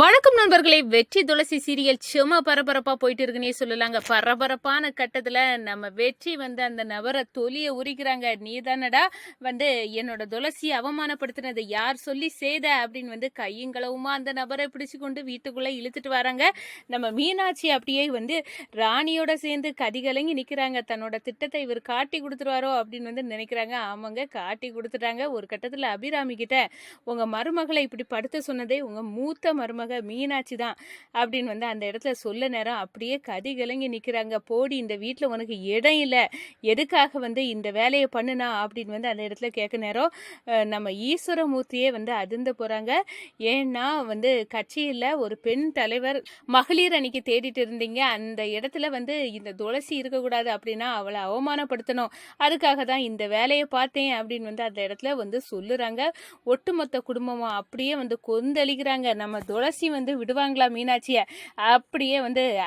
வணக்கம் நண்பர்களே. வெற்றி துளசி சீரியல் சும்மா பரபரப்பா போயிட்டு இருக்குன்னே சொல்லலாங்க. பரபரப்பான கட்டத்துல நம்ம வெற்றி அந்த நபரை தொலிய உரிக்கிறாங்க. நீ தானடா என்னோட துளசி அவமானப்படுத்தினது, யார் சொல்லி செய்த அப்படின்னு கையுங்களவுமா அந்த நபரை பிடிச்சு கொண்டு வீட்டுக்குள்ள இழுத்துட்டு வராங்க. நம்ம மீனாட்சி அப்படியே ராணியோட சேர்ந்து கதிகலங்கி நிக்கிறாங்க. தன்னோட திட்டத்தை இவர் காட்டி கொடுத்துருவாரோ அப்படின்னு நினைக்கிறாங்க. ஆமாங்க, காட்டி கொடுத்துட்டாங்க. ஒரு கட்டத்துல அபிராமி கிட்ட, உங்க மருமகளை இப்படி படுத்த சொன்னதே உங்க மூத்த மருமக மீனாட்சி தான் அப்படின்னு அந்த இடத்துல சொல்ல நேரம் அப்படியே கதி கலங்கி நிற்கிறாங்க. போடி, இந்த வீட்டில் உனக்கு இடம் இல்லை, எதுக்காக இந்த வேலையை பண்ணுனா அப்படின்னு அந்த இடத்துல கேட்க நேரம் நம்ம ஈஸ்வரமூர்த்தியே அதிர்ந்து போகிறாங்க. ஏன்னா கட்சியில் ஒரு பெண் தலைவர் மகளிர் அன்னைக்கு தேடிட்டு இருந்தீங்க, அந்த இடத்துல இந்த துளசி இருக்கக்கூடாது அப்படின்னா அவளை அவமானப்படுத்தணும், அதுக்காக தான் இந்த வேலையை பார்த்தேன் அப்படின்னு அந்த இடத்துல சொல்லுறாங்க. ஒட்டுமொத்த குடும்பமும் அப்படியே கொந்தளிக்கிறாங்க. நம்ம துளசி விடுவாங்களா மீனாட்சியை? அப்படியே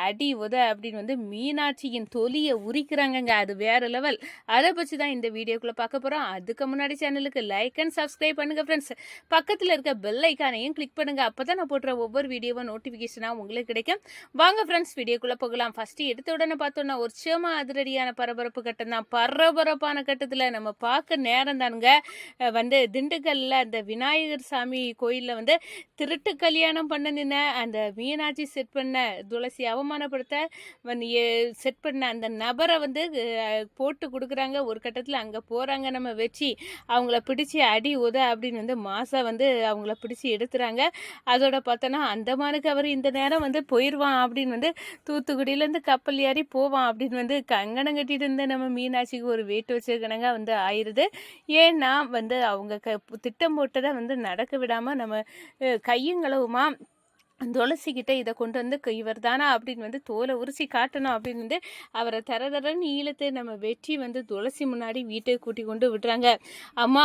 அடி உத அப்படின்னு மீனாட்சியின் தொலியை உரிக்கிறாங்கங்க. அது வேற லெவல். அதை பற்றி தான் இந்த வீடியோக்குள்ள பார்க்க போறோம். அதுக்கு முன்னாடி சேனலுக்கு லைக் அண்ட் சப்ஸ்கிரைப் பண்ணுங்க ஃப்ரெண்ட்ஸ். பக்கத்தில் இருக்க பெல் ஐக்கானையும் கிளிக் பண்ணுங்க. அப்பதான் நான் போடுற ஒவ்வொரு வீடியோவும் நோட்டிபிகேஷனா உங்களுக்கு கிடைக்கும். வாங்க ஃப்ரெண்ட்ஸ், வீடியோக்குள்ள போகலாம். ஃபர்ஸ்ட் எடுத்த உடனே பார்த்தோம்னா ஒரு சும்மா அதிரடியான பரபரப்பு கட்டம் தான். பரபரப்பான கட்டத்தில் நம்ம பார்க்க நேரம் தானுங்க. திண்டுக்கல்ல அந்த விநாயகர் சாமி கோயில்ல திருட்டு கல்யாணம் பண்ண நின்ன அந்த மீனாட்சி செட் பண்ண துளசி அவமானப்படுத்த செட் பண்ண அந்த நபரை போட்டு கொடுக்குறாங்க. ஒரு கட்டத்தில் அங்கே போகிறாங்க நம்ம வெற்றி. அவங்கள பிடிச்சி அடி உத அப்படின்னு மாசா அவங்கள பிடிச்சி எடுத்துறாங்க. அதோட பார்த்தோன்னா அந்தமானுக்கு அவர் இந்த நேரம் போயிடுவான் அப்படின்னு தூத்துக்குடியிலேருந்து கப்பல் ஏறி போவான் அப்படின்னு கங்கணம் கட்டிட்டு இருந்த நம்ம மீனாட்சிக்கு ஒரு வெயிட் வச்சிருக்கணுங்க ஆயிடுது. ஏன்னா அவங்க திட்டம் போட்டதை நடக்க விடாமல் நம்ம கையுங்களவுமா துளசிக்கிட்ட இதை கொண்டு இவர் தானா அப்படின்னு தோலை உரிச்சி காட்டணும் அப்படின்னு அவரை தரதரன்னு ஈழத்தை நம்ம வெற்றி துளசி முன்னாடி வீட்டுக்கு கூட்டி கொண்டு விடுறாங்க. அம்மா,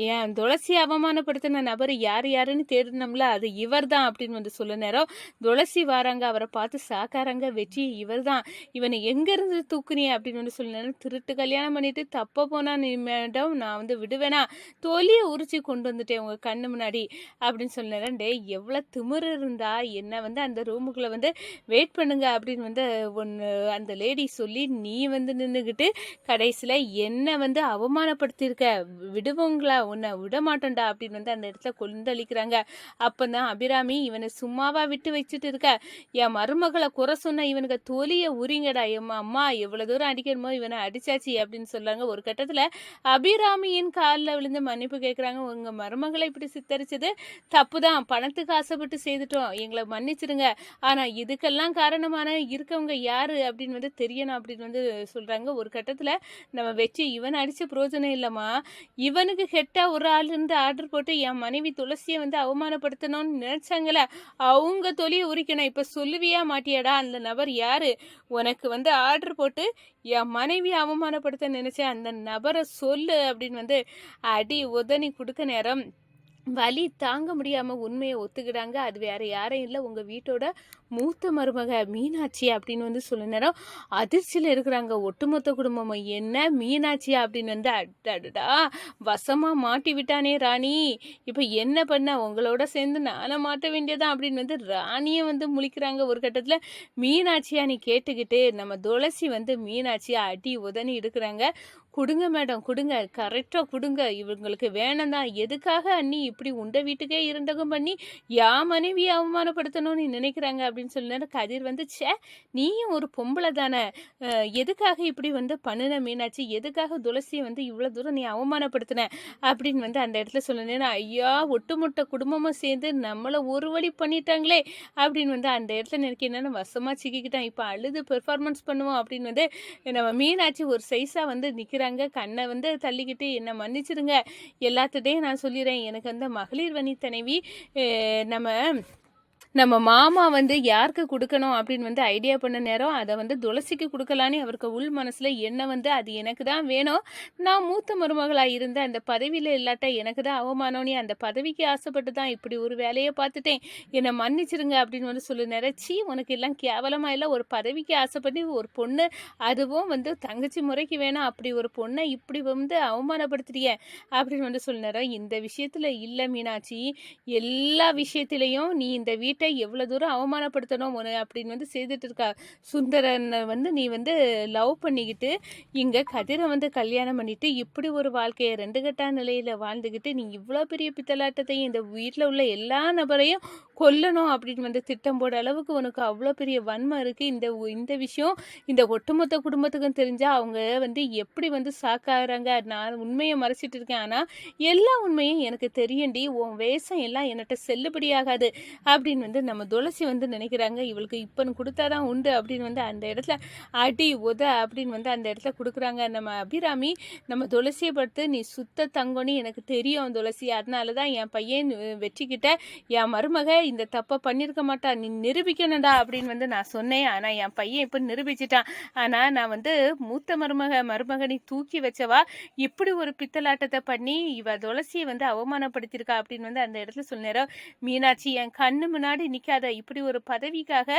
ஏன் துளசி அவமானப்படுத்தின நபர் யாருன்னு தேடணும்ல, அது இவர் தான் அப்படின்னு சொல்ல நேரம் துளசி வராங்க. அவரை பார்த்து சாக்காராங்க. வெற்றி, இவர் தான், இவனை எங்கேருந்து தூக்குனிய அப்படின்னு சொல்ல நேரம், திருட்டு கல்யாணம் பண்ணிட்டு தப்ப போனா நீ மேடம், நான் விடுவேனா, தோலியை உரிச்சி கொண்டு வந்துட்டேன் உங்க கண்ணு முன்னாடி அப்படின்னு சொல்ல நேரம், டே எவ்வளோ திமிரு இருந்தா என்ன அந்த ரூமுக்குள்ள வெயிட் பண்ணுங்க அப்படின்னு ஒன்று அந்த லேடி சொல்லி, நீ நின்றுக்கிட்டு கடைசியில் என்ன அவமானப்படுத்தியிருக்க, விடுவோங்களா, உன்னை விட மாட்டோண்டா அப்படின்னு அந்த இடத்துல கொந்தளிக்கிறாங்க. அப்போதான் அபிராமி, இவனை சும்மாவா விட்டு வச்சுட்டு இருக்க, என் மருமகளை குறை சொன்ன இவனுக்கு தோலியை உரிங்கடா, அம்மா எவ்வளோ தூரம் அடிக்கணுமோ இவனை அடிச்சாச்சு அப்படின்னு சொல்றாங்க. ஒரு கட்டத்தில் அபிராமியின் காலில் விழுந்து மன்னிப்பு கேட்குறாங்க. உங்க மருமகளை இப்படி சித்தரிச்சது தப்பு தான், பணத்துக்கு ஆசைப்பட்டு செய்துட்டோம், எங்களை மன்னிச்சிருங்க, ஆனா இதுக்கெல்லாம் காரணமான இருக்கவங்க யாரு அப்படின்னு தெரியணும் அப்படின்னு சொல்றாங்க. ஒரு கட்டத்துல நம்ம வெற்றி, இவன் அடிச்ச பிரோஜனம் இல்லம்மா, இவனுக்கு ஹெட்டா ஒரு ஆள் இருந்து ஆர்டர் போட்டு என் மனைவி துளசியை அவமானப்படுத்தணும்னு நினைச்சாங்களே, அவங்க தொலியை உரிக்கணும். இப்ப சொல்லுவியா மாட்டியாடா, அந்த நபர் யாரு, உனக்கு ஆர்டர் போட்டு என் மனைவி அவமானப்படுத்த நினைச்ச அந்த நபரை சொல்லு அப்படின்னு அடி உதனி கொடுக்க நேரம் வலி தாங்க முடியாமல் உண்மையை ஒத்துக்கிட்டாங்க. அது வேற யாரும் இல்லை, உங்கள் வீட்டோட மூத்த மருமக மீனாட்சி அப்படின்னு சொல்ல நேரம் அதிர்ச்சியில் இருக்கிறாங்க ஒட்டுமொத்த குடும்பமும். என்ன மீனாட்சியா அப்படின்னு அடடா, வசமாக மாட்டி விட்டானே ராணி, இப்போ என்ன பண்ண, உங்களோட சேர்ந்து நானே மாட்ட வேண்டியதான் அப்படின்னு ராணியை முழிக்கிறாங்க. ஒரு கட்டத்தில் மீனாட்சியா நீ கேட்டுக்கிட்டு நம்ம துளசி மீனாட்சியா அடி உதனி எடுக்கிறாங்க. கொடுங்க மேடம், கொடுங்க, கரெக்டாக கொடுங்க, இவங்களுக்கு வேணும் தான், எதுக்காக அண்ணி இப்படி உண்ட வீட்டுக்கே இருந்தகம் பண்ணி யா மனைவியை அவமானப்படுத்தணும்னு நினைக்கிறாங்க அப்படின்னு சொல்லினா கதிர் சே, நீயும் ஒரு பொம்பளை தானே, எதுக்காக இப்படி பண்ணுன மீனாட்சி, எதுக்காக துளசியை இவ்வளோ தூரம் நீ அவமானப்படுத்தின அப்படின்னு அந்த இடத்துல சொல்லினேன்னா, ஐயா ஒட்டுமொட்ட குடும்பமும் சேர்ந்து நம்மளை ஒரு வழி பண்ணிட்டாங்களே அப்படின்னு அந்த இடத்துல எனக்கு என்னென்ன வசமாக சிக்கிக்கிட்டான். இப்போ அழுது பெர்ஃபார்மன்ஸ் பண்ணுவோம் அப்படின்னு நம்ம மீனாட்சி ஒரு சைஸாக நிற்கிறாங்க. கண்ணை தள்ளிக்கிட்டு என்னை மன்னிச்சிருங்க, எல்லாத்துட்டையும் நான் சொல்லிடுறேன், எனக்கு மகளிர் வனி தலைவி நம்ம மாமா யாருக்கு கொடுக்கணும் அப்படின்னு ஐடியா பண்ண நேரம் அதை துளசிக்கு கொடுக்கலான்னு அவருக்கு உள் மனசில் என்ன அது எனக்கு தான் வேணும், நான் மூத்த மருமகளாக இருந்த அந்த பதவியில் இல்லாட்ட எனக்கு தான் அவமானம்னு அந்த பதவிக்கு ஆசைப்பட்டு தான் இப்படி ஒரு வேலையை பார்த்துட்டேன், என்னை மன்னிச்சிருங்க அப்படின்னு சொல்லு நிறச்சி, உனக்கு எல்லாம் கேவலமாக இல்லை, ஒரு பதவிக்கு ஆசைப்பட்டு ஒரு பொண்ணு, அதுவும் தங்கச்சி முறைக்கு வேணும், அப்படி ஒரு பொண்ணை இப்படி அவமானப்படுத்துறிய அப்படின்னு சொல்ல நேரம், இந்த விஷயத்தில் இல்லை மீனாட்சி, எல்லா விஷயத்திலையும் நீ இந்த வீட்டு வீட்டை எவ்வளோ தூரம் அவமானப்படுத்தணும் உன்னை அப்படின்னு வந்து செய்துட்டு இருக்கா. சுந்தரனை வந்து நீ வந்து லவ் பண்ணிக்கிட்டு இங்கே கதிரை வந்து கல்யாணம் பண்ணிட்டு இப்படி ஒரு வாழ்க்கையை ரெண்டு கட்டா நிலையில் வாழ்ந்துக்கிட்டு நீ இவ்வளோ பெரிய பித்தலாட்டத்தையும் இந்த வீட்டில் உள்ள எல்லா நபரையும் கொல்லணும் அப்படின்னு வந்து திட்டம் போட அளவுக்கு உனக்கு அவ்வளோ பெரிய வன்மை இருக்குது. இந்த விஷயம் இந்த ஒட்டுமொத்த குடும்பத்துக்கும் தெரிஞ்சால் அவங்க வந்து எப்படி வந்து சாக்காகிறாங்க. நான் உண்மையை மறைச்சிட்டு இருக்கேன், ஆனால் எல்லா உண்மையும் எனக்கு தெரியும்டி, உன் வேஷம் எல்லாம் என்கிட்ட செல்லுபடியாகாது அப்படின்னு வந்து நம்ம துளசி வந்து நினைக்கிறாங்க. இவளுக்கு இப்போன்னு கொடுத்தாதான் உண்டு அப்படின்னு வந்து அந்த இடத்துல அடி உத அப்படின்னு வந்து அந்த இடத்துல கொடுக்குறாங்க. நம்ம அபிராமி நம்ம துளசியை பார்த்து நீ சுத்த தங்கன்னு எனக்கு தெரியும் துளசி, அதனால தான் என் பையன் வெற்றிக்கிட்ட என் மருமக இந்த தப்பை பண்ணியிருக்க மாட்டா, நீ நிரூபிக்கணும்டா அப்படின்னு வந்து நான் சொன்னேன். ஆனால் என் பையன் இப்போ நிரூபிச்சிட்டான். ஆனால் நான் வந்து மூத்த மருமகனை தூக்கி வச்சவா இப்படி ஒரு பித்தலாட்டத்தை பண்ணி இவ துளசியை வந்து அவமானப்படுத்தியிருக்கா அப்படின்னு வந்து அந்த இடத்துல சொன்னேன். மீனாட்சி என் கண்ணு முன்னாடி நிற்காத, இப்படி ஒரு பதவிக்காக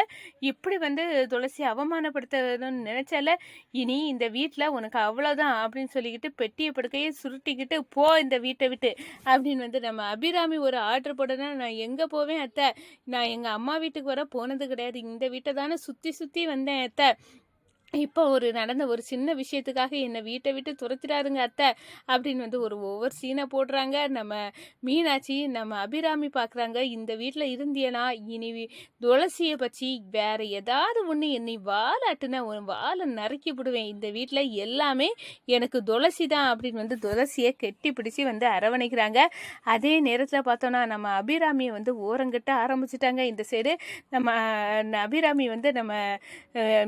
இப்படி வந்து துளசி அவமானப்படுத்தணும்னு நினைச்சால இனி இந்த வீட்டில் உனக்கு அவ்வளோதான் அப்படின்னு சொல்லிக்கிட்டு பெட்டியை படுக்கையை சுருட்டிக்கிட்டு போ இந்த வீட்டை விட்டு அப்படின்னு வந்து நம்ம அபிராமி ஒரு ஆர்டர் போடனா நான் எங்கே போவேன் அத்தை, நான் எங்கள் அம்மா வீட்டுக்கு வர போனது கிடையாது, இந்த வீட்டை தானே சுற்றி சுற்றி வந்தேன் அத்தை, இப்போ நடந்த ஒரு சின்ன விஷயத்துக்காக என்னை வீட்டை விட்டு துரத்திடாருங்க அத்தை அப்படின்னு வந்து ஒவ்வொரு சீனை போடுறாங்க. நம்ம மீனாட்சி நம்ம அபிராமி பார்க்குறாங்க, இந்த வீட்டில் இருந்தியனா இனி துளசியை பற்றி வேற ஏதாவது ஒன்று என்னை வாலாட்டுன ஒரு வாழை நறுக்கி விடுவேன், இந்த வீட்டில் எல்லாமே எனக்கு துளசி தான் அப்படின்னு வந்து துளசியை கெட்டி பிடிச்சி வந்து அரவணைக்கிறாங்க. அதே நேரத்தில் பார்த்தோன்னா நம்ம அபிராமியை வந்து ஓரங்கட்ட ஆரம்பிச்சிட்டாங்க. இந்த சைடு நம்ம அபிராமி வந்து நம்ம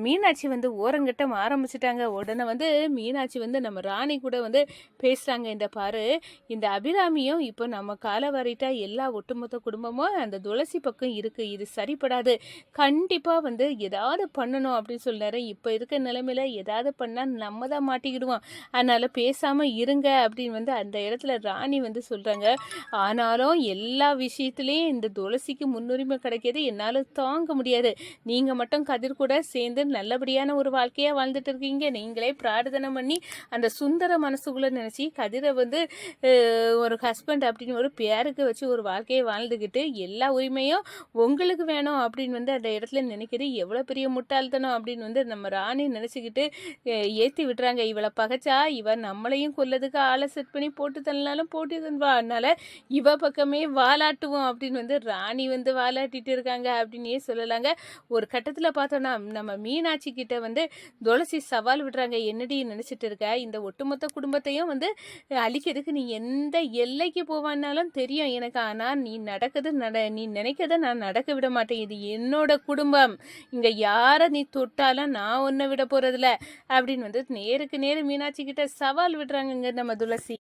மீனாட்சி வந்து ஓரங்கட்ட ஆரம்பிச்சிட்டாங்க. உடனே வந்து மீனாட்சி வந்து நம்ம ராணி கூட வந்து பேசுகிறாங்க, இந்த பாரு இந்த அபிராமியும் இப்போ நம்ம கால வரைட்டா எல்லா ஒட்டுமொத்த குடும்பமும் அந்த துளசி பக்கம் இருக்குது, இது சரிப்படாது, கண்டிப்பாக வந்து ஏதாவது பண்ணணும் அப்படின்னு சொன்னாரு. இப்போ இருக்க நிலைமையில ஏதாவது பண்ணால் நம்ம தான் மாட்டிக்கிடுவோம், அதனால் பேசாமல் இருங்க அப்படின்னு வந்து அந்த இடத்துல ராணி வந்து சொல்கிறாங்க. ஆனாலும் எல்லா விஷயத்துலேயும் இந்த துளசிக்கு முன்னுரிமை கிடைக்கிது என்னால் தாங்க முடியாது, நீங்கள் மட்டும் கதிர் கூட சேர்ந்து நல்லபடியான ஒரு வாழ்க்கையாக வாழ்ந்துட்டு இருக்கீங்க, நீங்களே பிரார்த்தனை பண்ணி அந்த சுந்தர மனசுக்குள்ளே நினச்சி கதிரை வந்து ஒரு ஹஸ்பண்ட் அப்படின்னு ஒரு பேருக்கு வச்சு ஒரு வாழ்க்கையை வாழ்ந்துக்கிட்டு எல்லா உரிமையும் உங்களுக்கு வேணும் அப்படின்னு வந்து அந்த இடத்துல நினைக்கிறது எவ்வளோ பெரிய முட்டாள்தனம் அப்படின்னு வந்து நம்ம ராணி நினச்சிக்கிட்டு ஏற்றி விட்டுறாங்க. இவளை பகைச்சா இவ நம்மளையும் கொல்லதுக்கு ஆளை செட் பண்ணி போட்டு தள்ளினாலும் போட்டு தன்வா, அதனால இவ பக்கமே வாலாட்டுவோம் அப்படின்னு வந்து ராணி வந்து வாலாட்டிட்டு இருக்காங்க அப்படின்னே சொல்லலாங்க. ஒரு கட்டத்தில் பார்த்தோன்னா நம்ம மீனாட்சி கிட்ட வந்து துளசி சவால் விடுறாங்க, என்னடி நினைச்சிட்டு இருக்க, இந்த ஒட்டுமொத்த குடும்பத்தையும் வந்து அழிக்கிறதுக்கு நீ எந்த எல்லைக்கு போவான்னாலும் தெரியும் எனக்கு, ஆனால் நீ நினைக்கிறத நான் நடக்க விட மாட்டேன், இது என்னோட குடும்பம், இங்க யாரை நீ தொட்டாலும் நான் ஒன்றை விட போறதில்ல அப்படின்னு வந்து நேருக்கு நேரு மீனாட்சி கிட்ட சவால் விடுறாங்க நம்ம துளசி.